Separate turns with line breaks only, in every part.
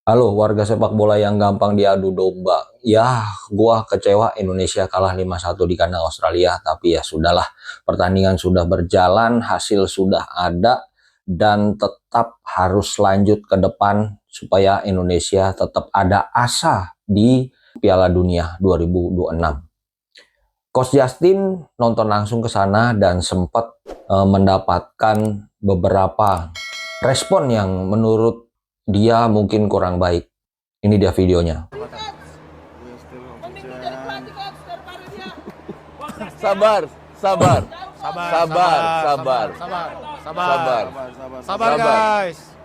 Halo warga sepak bola yang gampang diadu domba. Ya, gua kecewa Indonesia kalah 5-1 di kandang Australia, tapi ya sudahlah. Pertandingan sudah berjalan, hasil sudah ada dan tetap harus lanjut ke depan supaya Indonesia tetap ada asa di Piala Dunia 2026. Coach Justin nonton langsung ke sana dan sempat mendapatkan beberapa respon yang menurut dia mungkin kurang baik. Ini dia videonya.
Sabar, sabar,
sabar guys.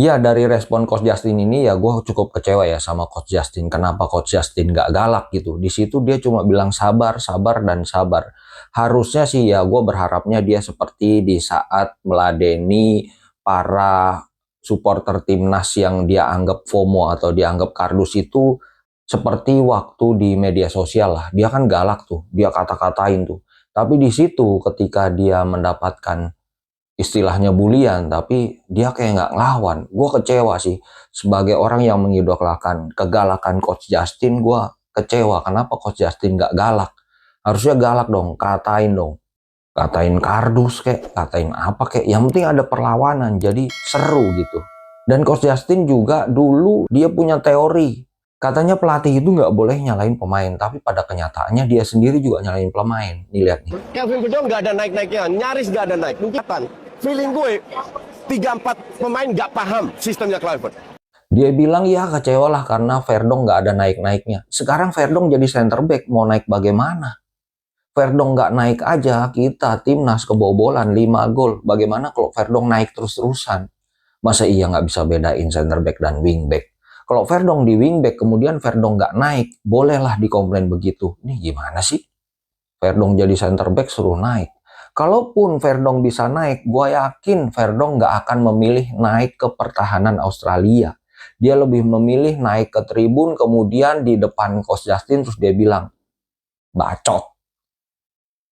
Ya, dari respon Coach Justin ini ya gue cukup kecewa ya sama Coach Justin. Kenapa Coach Justin gak galak gitu? Di situ dia cuma bilang sabar, sabar, dan sabar. Harusnya sih ya gue berharapnya dia seperti di saat meladeni para supporter timnas yang dia anggap FOMO atau dianggap kardus itu, seperti waktu di media sosial lah. Dia kan galak tuh, dia kata-katain tuh. Tapi di situ ketika dia mendapatkan istilahnya bulian, tapi dia kayak nggak ngelawan. Gue kecewa sih. Sebagai orang yang mengidolakan kegalakan Coach Justin, gue kecewa. Kenapa Coach Justin nggak galak? Harusnya galak dong, katain dong. Katain kardus kek, katain apa kek. Yang penting ada perlawanan, jadi seru gitu. Dan Coach Justin juga dulu dia punya teori. Katanya pelatih itu nggak boleh nyalain pemain, tapi pada kenyataannya dia sendiri juga nyalain pemain. Nih lihat nih.
Kelvin Verdong nggak ada naik-naiknya, nyaris nggak ada naik. Mungkin feeling gue 3-4 pemain nggak paham sistemnya Clifford.
Dia bilang ya kecewa lah karena Verdong nggak ada naik-naiknya. Sekarang Verdong jadi center back, mau naik bagaimana? Verdong nggak naik aja, kita timnas kebobolan 5 gol. Bagaimana kalau Verdong naik terus-terusan? Masa iya nggak bisa bedain center back dan wing back? Kalau Verdong di wing back kemudian Verdong nggak naik, bolehlah dikomplain begitu. Ini gimana sih? Verdong jadi center back suruh naik. Kalaupun Verdong bisa naik, gue yakin Verdong nggak akan memilih naik ke pertahanan Australia. Dia lebih memilih naik ke tribun, kemudian di depan Coach Justin terus dia bilang, bacot.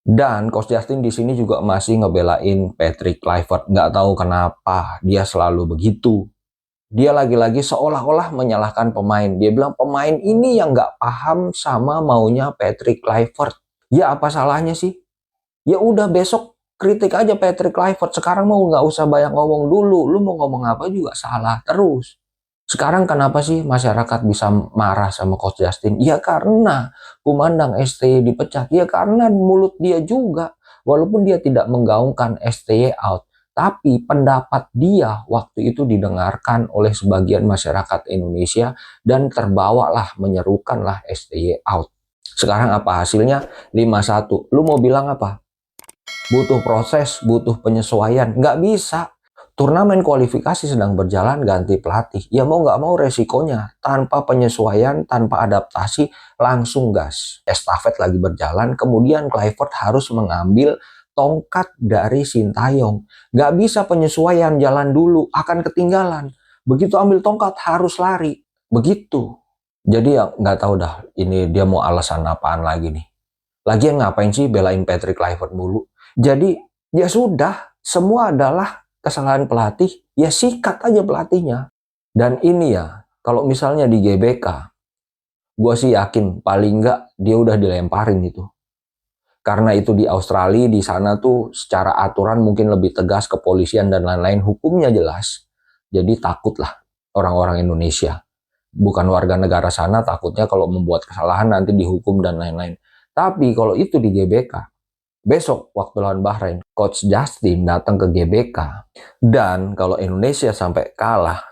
Dan Coach Justin di sini juga masih ngebelain Patrick Kluivert. Nggak tahu kenapa dia selalu begitu. Dia lagi-lagi seolah-olah menyalahkan pemain. Dia bilang pemain ini yang nggak paham sama maunya Patrick Kluivert. Ya apa salahnya sih? Ya udah besok kritik aja Patrick Kluivert. Sekarang mau nggak usah banyak ngomong dulu. Lu mau ngomong apa juga salah terus. Sekarang kenapa sih masyarakat bisa marah sama Coach Justin? Ya karena kumandang STY dipecat. Ya karena mulut dia juga. Walaupun dia tidak menggaungkan STY out. Tapi pendapat dia waktu itu didengarkan oleh sebagian masyarakat Indonesia. Dan terbawalah menyerukanlah STY out. Sekarang apa hasilnya? 5-1. Lu mau bilang apa? Butuh proses, butuh penyesuaian. Nggak bisa. Turnamen kualifikasi sedang berjalan, ganti pelatih. Ya mau nggak mau resikonya. Tanpa penyesuaian, tanpa adaptasi, langsung gas. Estafet lagi berjalan, kemudian Kluivert harus mengambil tongkat dari Sintayong. Nggak bisa penyesuaian, jalan dulu, akan ketinggalan. Begitu ambil tongkat, harus lari. Begitu. Jadi ya nggak tahu dah, ini dia mau alasan apaan lagi nih. Lagian ngapain sih belain Patrick Kluivert mulu? Jadi ya sudah, semua adalah kesalahan pelatih, ya sikat aja pelatihnya. Dan ini ya, kalau misalnya di GBK, gue sih yakin paling nggak dia udah dilemparin itu. Karena itu di Australia, di sana tuh secara aturan mungkin lebih tegas, kepolisian dan lain-lain, hukumnya jelas. Jadi takutlah orang-orang Indonesia. Bukan warga negara sana, takutnya kalau membuat kesalahan nanti dihukum dan lain-lain. Tapi kalau itu di GBK, besok waktu lawan Bahrain, Coach Justin datang ke GBK. Dan kalau Indonesia sampai kalah,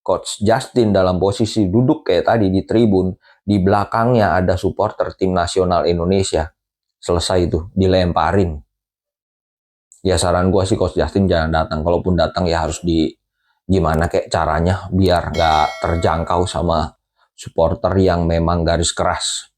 Coach Justin dalam posisi duduk kayak tadi di tribun, di belakangnya ada supporter tim nasional Indonesia. Selesai itu, dilemparin. Ya saran gue sih Coach Justin jangan datang. Kalaupun datang ya harus gimana kayak caranya biar nggak terjangkau sama supporter yang memang garis keras.